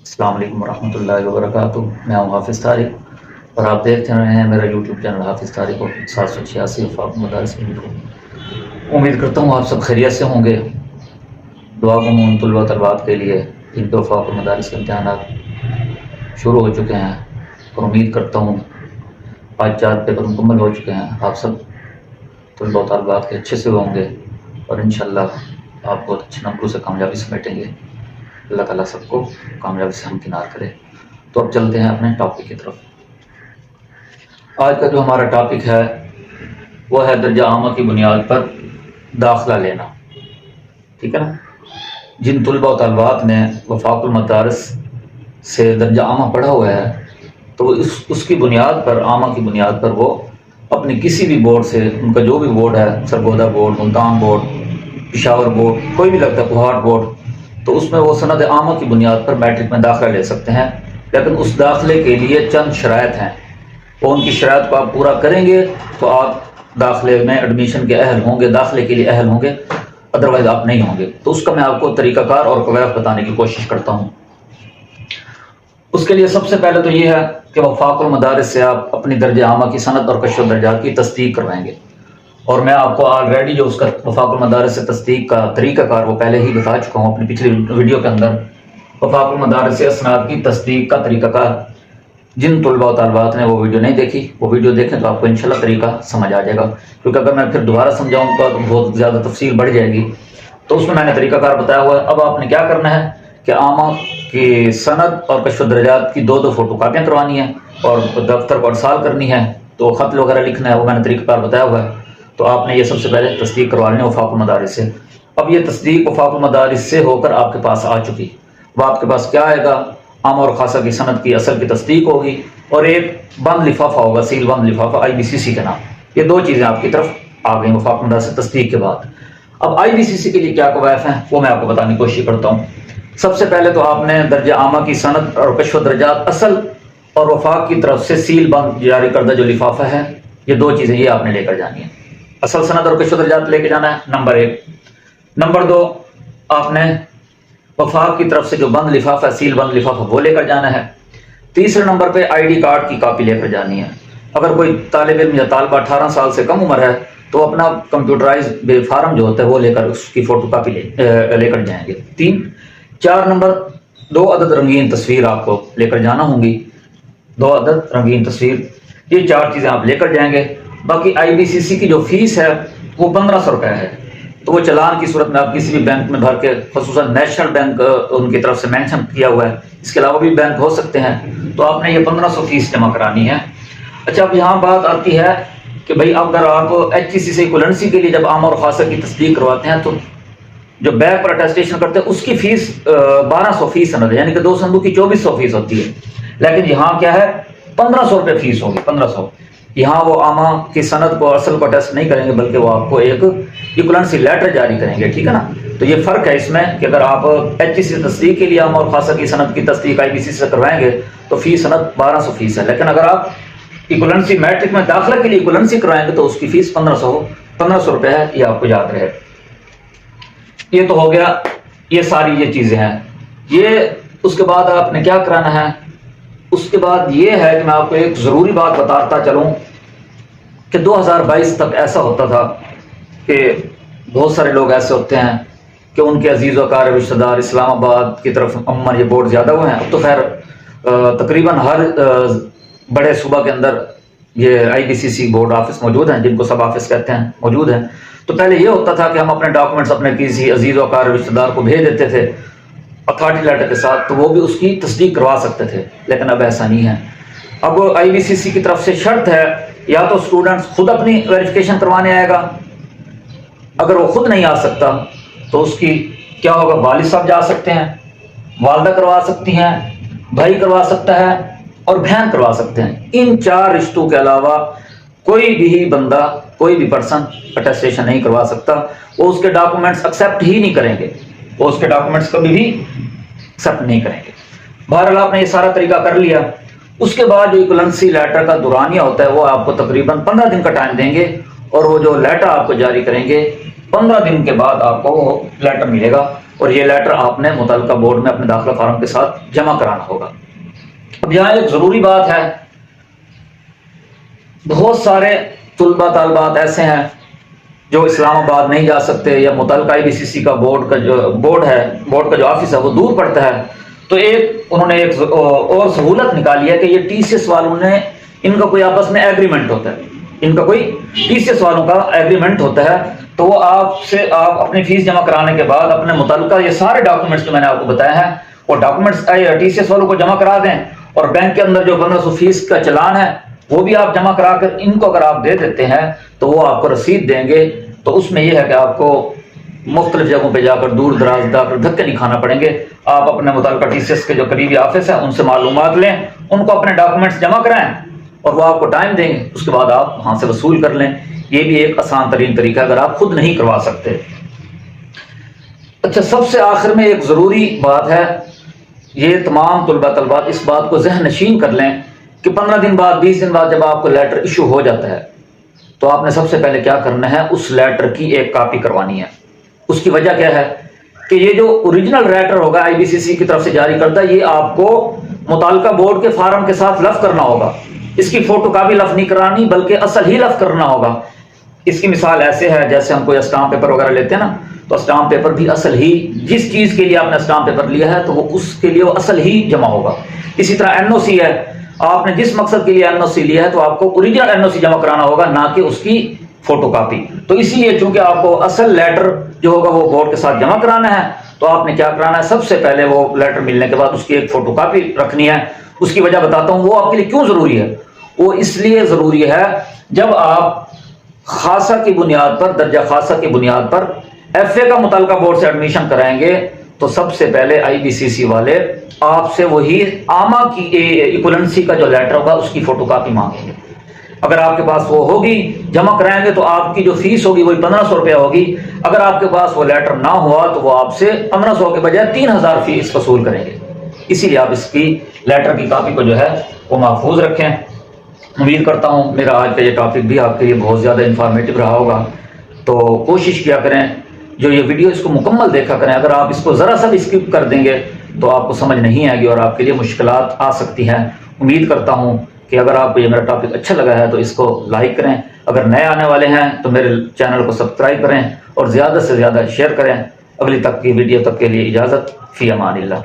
السلام علیکم ورحمۃ اللہ وبرکاتہ۔ میں ہوں حافظ طارق اور آپ دیکھتے رہے ہیں میرا یوٹیوب چینل حافظ طارق اور 786 وفاق مدارس کی ویڈیو۔ امید کرتا ہوں آپ سب خیریت سے ہوں گے۔ دعا گو ان طلباء طلبات کے لیے جن کے وفاق مدارس کے امتحانات شروع ہو چکے ہیں، اور امید کرتا ہوں آج 4 پیپر مکمل ہو چکے ہیں۔ آپ سب طلباء طالبات کے اچھے سے ہوں گے اور انشاءاللہ آپ بہت اچھے نمبروں سے کامیابی سمیٹیں گے۔ اللہ تعالیٰ سب کو کامیابی سے ہمکنار کرے۔ تو اب چلتے ہیں اپنے ٹاپک کی طرف۔ آج کا جو ہمارا ٹاپک ہے وہ ہے درجہ عامہ کی بنیاد پر داخلہ لینا، ٹھیک ہے نا۔ جن طلباء و طالبات نے وفاق المدارس سے درجہ عامہ پڑھا ہوا ہے تو اس کی بنیاد پر، عامہ کی بنیاد پر، وہ اپنی کسی بھی بورڈ سے، ان کا جو بھی بورڈ ہے، Sargodha board, Multan board, Peshawar board, کوئی بھی لگتا ہے، کوہاٹ بورڈ، تو اس میں وہ سند عامہ کی بنیاد پر میٹرک میں داخلہ لے سکتے ہیں۔ لیکن اس داخلے کے لیے چند شرائط ہیں، وہ ان کی شرائط کو آپ پورا کریں گے تو آپ داخلے میں ایڈمیشن کے اہل ہوں گے، داخلے کے لیے اہل ہوں گے، ادروائز آپ نہیں ہوں گے۔ تو اس کا میں آپ کو طریقہ کار اور قواعد بتانے کی کوشش کرتا ہوں۔ اس کے لیے سب سے پہلے تو یہ ہے کہ وفاق المدارس سے آپ اپنی درجہ عامہ کی سند اور کشف الدرجات کی تصدیق کروائیں گے، اور میں آپ کو آلریڈی جو اس کا وفاق المدارس سے تصدیق کا طریقہ کار وہ پہلے ہی بتا چکا ہوں اپنی پچھلی ویڈیو کے اندر۔ وفاق المدارس سے اسناد کی تصدیق کا طریقہ کار، جن طلباء و طالبات نے وہ ویڈیو نہیں دیکھی وہ ویڈیو دیکھیں تو آپ کو انشاءاللہ طریقہ سمجھ آ جائے گا، کیونکہ اگر میں پھر دوبارہ سمجھاؤں گا تو بہت زیادہ تفصیل بڑھ جائے گی۔ تو اس میں نے طریقہ کار بتایا ہوا ہے۔ اب آپ نے کیا کرنا ہے کہ عامہ کی سند اور کشف الدرجات کی 2 فوٹو کاپیاں کروانی ہیں اور دفتر کو ارسال کرنی ہے، تو خط وغیرہ لکھنا ہے، وہ میں نے طریقہ کار بتایا ہوا ہے۔ تو آپ نے یہ سب سے پہلے تصدیق کروا لیں وفاق المدارس سے۔ اب یہ تصدیق وفاق المدارس سے ہو کر آپ کے پاس آ چکی، وہ آپ کے پاس کیا آئے گا؟ عامہ اور خاصہ کی سند کی اصل کی تصدیق ہوگی، اور ایک بند لفافہ ہوگا، سیل بند لفافہ IBCC کے نام۔ یہ 2 چیزیں آپ کی طرف آ گئیں وفاق المدارس سے تصدیق کے بعد۔ اب IBCC کے لیے کیا قواعد ہیں وہ میں آپ کو بتانے کی کوشش کرتا ہوں۔ سب سے پہلے تو آپ نے درجہ عامہ کی سند اور کشف الدرجات اصل اور وفاق کی طرف سے سیل بند جاری کردہ جو لفافہ ہے، یہ 2 چیزیں یہ آپ نے لے کر جانی ہیں۔ اصل سند اور کشف الدرجات لے کے جانا ہے، نمبر 1۔ نمبر 2، آپ نے وفاق کی طرف سے جو بند لفافہ، سیل بند لفافہ، وہ لے کر جانا ہے۔ تیسرے نمبر پہ ID کارڈ کی کاپی لے کر جانی ہے۔ اگر کوئی طالب علم یا طالبہ 18 سال سے کم عمر ہے تو اپنا کمپیوٹرائز فارم جو ہوتا ہے وہ لے کر اس کی فوٹو کاپی لے کر جائیں گے۔ 4 نمبر 2 عدد رنگین تصویر آپ کو لے کر جانا ہوں گی، 2 عدد رنگین تصویر، یہ 4 چیزیں آپ لے کر جائیں گے۔ باقی IBCC کی جو فیس ہے وہ 1500 روپے ہے، تو وہ چلان کی صورت میں آپ کسی بھی بینک میں بھر کے، خصوصاً نیشنل بینک ان کی طرف سے مینشن کیا ہوا ہے، اس کے علاوہ بھی بینک ہو سکتے ہیں، تو آپ نے یہ 1500 فیس جمع کرانی ہے۔ اچھا، اب یہاں بات آتی ہے کہ بھائی اگر آپ HEC سے ایکولنسی کے لیے جب عامہ اور خاصہ کی تصدیق کرواتے ہیں تو جو بیک پر اٹیسٹیشن کرتے ہیں اس کی فیس 1200 فیس سند ہے، یعنی کہ 2 سندوں کی 2400 فیس ہوتی ہے، لیکن یہاں کیا ہے 1500 روپے فیس ہوگی، 1500۔ یہاں وہ عامہ کی سند کو، اصل کو ٹیسٹ نہیں کریں گے، بلکہ وہ آپ کو ایک ایکولنسی لیٹر جاری کریں گے، ٹھیک ہے نا۔ تو یہ فرق ہے اس میں کہ اگر آپ HEC سے تصدیق کے لیے عامہ اور خاصہ کی سند کی تصدیق IBCC سے کروائیں گے تو فیس سند 1200 فیس ہے، لیکن اگر آپ ایکولنسی میٹرک میں داخلہ کے لیے ایکولنسی کروائیں گے تو اس کی فیس 1500 روپے ہے، یہ آپ کو یاد رہے۔ یہ تو ہو گیا، یہ ساری یہ چیزیں ہیں۔ یہ اس کے بعد آپ نے کیا کرانا ہے؟ اس کے بعد یہ ہے کہ میں آپ کو ایک ضروری بات بتاتا چلوں کہ 2022 تک ایسا ہوتا تھا کہ بہت سارے لوگ ایسے ہوتے ہیں کہ ان کے عزیز و اقارب رشتہ دار اسلام آباد کی طرف عموماً یہ بورڈ زیادہ ہوئے ہیں۔ اب تو خیر تقریباً ہر بڑے صوبہ کے اندر یہ IBCC بورڈ آفس موجود ہیں، جن کو سب آفس کہتے ہیں، موجود ہیں۔ تو پہلے یہ ہوتا تھا کہ ہم اپنے ڈاکومنٹس اپنے کسی عزیز و اقارب رشتہ دار کو بھیج دیتے تھے اتھارٹی لیٹر کے ساتھ، تو وہ بھی اس کی تصدیق کروا سکتے تھے، لیکن اب ایسا نہیں ہے۔ اب IBCC کی طرف سے شرط ہے یا تو اسٹوڈنٹس خود اپنی ویریفیکیشن کروانے آئے گا، اگر وہ خود نہیں آ سکتا تو اس کی کیا ہوگا، والد صاحب جا سکتے ہیں، والدہ کروا سکتی ہیں، بھائی کروا سکتا ہے اور بہن کروا سکتے ہیں۔ ان 4 رشتوں کے علاوہ کوئی بھی بندہ، کوئی بھی پرسن اٹیسٹیشن نہیں کروا سکتا، وہ اس کے ڈاکومنٹس ایکسیپٹ ہی نہیں کریں گے، وہ اس کے ڈاکومنٹس کبھی بھی ایکسیپٹ نہیں کریں گے۔ بہرحال آپ نے یہ سارا طریقہ کر لیا۔ اس کے بعد جو ایکولنسی لیٹر کا دورانیہ ہوتا ہے وہ آپ کو تقریباً 15 دن کا ٹائم دیں گے، اور وہ جو لیٹر آپ کو جاری کریں گے 15 دن کے بعد آپ کو وہ لیٹر ملے گا، اور یہ لیٹر آپ نے متعلقہ بورڈ میں اپنے داخلہ فارم کے ساتھ جمع کرانا ہوگا۔ اب یہاں ایک ضروری بات ہے، بہت سارے طلبہ طالبات ایسے ہیں جو اسلام آباد نہیں جا سکتے، یا متعلقہ IBCC کا بورڈ کا جو آفس ہے وہ دور پڑتا ہے، تو انہوں نے ایک اور سہولت نکالی ہے کہ یہ TCS والوں نے، ان کا کوئی آپس میں ایگریمنٹ ہوتا ہے، ان کا کوئی TCS والوں کا ایگریمنٹ ہوتا ہے، تو وہ آپ اپنی فیس جمع کرانے کے بعد اپنے متعلقہ یہ سارے ڈاکومنٹس جو میں نے آپ کو بتایا ہے وہ ڈاکومنٹس TCS والوں کو جمع کرا دیں، اور بینک کے اندر جو 1500 فیس کا چلان ہے وہ بھی آپ جمع کرا کر ان کو اگر آپ دے دیتے ہیں تو وہ آپ کو رسید دیں گے۔ تو اس میں یہ ہے کہ آپ کو مختلف جگہوں پہ جا کر دور دراز جا کر دھکے نہیں کھانا پڑیں گے، آپ اپنے متعلقہ TCS کے جو قریبی آفس ہے ان سے معلومات لیں، ان کو اپنے ڈاکومنٹس جمع کرائیں اور وہ آپ کو ٹائم دیں گے، اس کے بعد آپ وہاں سے وصول کر لیں۔ یہ بھی ایک آسان ترین طریقہ ہے اگر آپ خود نہیں کروا سکتے۔ اچھا، سب سے آخر میں ایک ضروری بات ہے، یہ تمام طلبہ طالبات اس بات کو ذہن نشین کر لیں کہ 15 دن بعد 20 دن بعد جب آپ کو لیٹر ایشو ہو جاتا ہے تو آپ نے سب سے پہلے کیا کرنا ہے، اس لیٹر کی ایک کاپی کروانی ہے۔ اس کی وجہ کیا ہے کہ یہ جو اوریجنل لیٹر ہوگا IBCC کی طرف سے جاری کردہ، یہ آپ کو متعلقہ بورڈ کے فارم کے ساتھ لفظ کرنا ہوگا، اس کی فوٹو کاپی لفظ نہیں کرانی بلکہ اصل ہی لفظ کرنا ہوگا۔ اس کی مثال ایسے ہے جیسے ہم کوئی اسٹامپ پیپر وغیرہ لیتے ہیں نا، تو اسٹامپ پیپر بھی اصل ہی، جس چیز کے لیے آپ نے اسٹامپ پیپر لیا ہے تو وہ اس کے لیے وہ اصل ہی جمع ہوگا۔ اسی طرح NOC ہے، آپ نے جس مقصد کے لیے NOC لیا ہے تو آپ کو اوریجنل NOC جمع کرانا ہوگا، نہ کہ اس کی فوٹو کاپی۔ تو اسی لیے چونکہ آپ کو اصل لیٹر جو ہوگا وہ بورڈ کے ساتھ جمع کرانا ہے، تو آپ نے کیا کرانا ہے، سب سے پہلے وہ لیٹر ملنے کے بعد اس کی ایک فوٹو کاپی رکھنی ہے۔ اس کی وجہ بتاتا ہوں، وہ آپ کے لیے کیوں ضروری ہے۔ وہ اس لیے ضروری ہے، جب آپ خاصہ کی بنیاد پر، درجہ خاصہ کی بنیاد پر FA کا متعلقہ بورڈ سے ایڈمیشن کرائیں گے تو سب سے پہلے IBCC والے آپ سے وہی عامہ کی ایکولنسی کا جو لیٹر ہوگا اس کی فوٹو کاپی مانگیں گے۔ اگر آپ کے پاس وہ ہوگی، جمع کرائیں گے تو آپ کی جو فیس ہوگی وہی 1500 روپیہ ہوگی۔ اگر آپ کے پاس وہ لیٹر نہ ہوا تو وہ آپ سے 1500 کے بجائے 3000 فیس وصول کریں گے۔ اسی لیے آپ اس کی لیٹر کی کاپی کو جو ہے وہ محفوظ رکھیں۔ امید کرتا ہوں میرا آج کا یہ ٹاپک بھی آپ کے لیے بہت زیادہ انفارمیٹو رہا ہوگا، تو کوشش کیا کریں جو یہ ویڈیو اس کو مکمل دیکھا کریں۔ اگر آپ اس کو ذرا سا بھی اسکپ کر دیں گے تو آپ کو سمجھ نہیں آئے گی اور آپ کے لیے مشکلات آ سکتی ہیں۔ امید کرتا ہوں کہ اگر آپ کو یہ میرا ٹاپک اچھا لگا ہے تو اس کو لائک کریں، اگر نئے آنے والے ہیں تو میرے چینل کو سبسکرائب کریں اور زیادہ سے زیادہ شیئر کریں۔ اگلی تک کی ویڈیو تک کے لیے اجازت، فی امان اللہ۔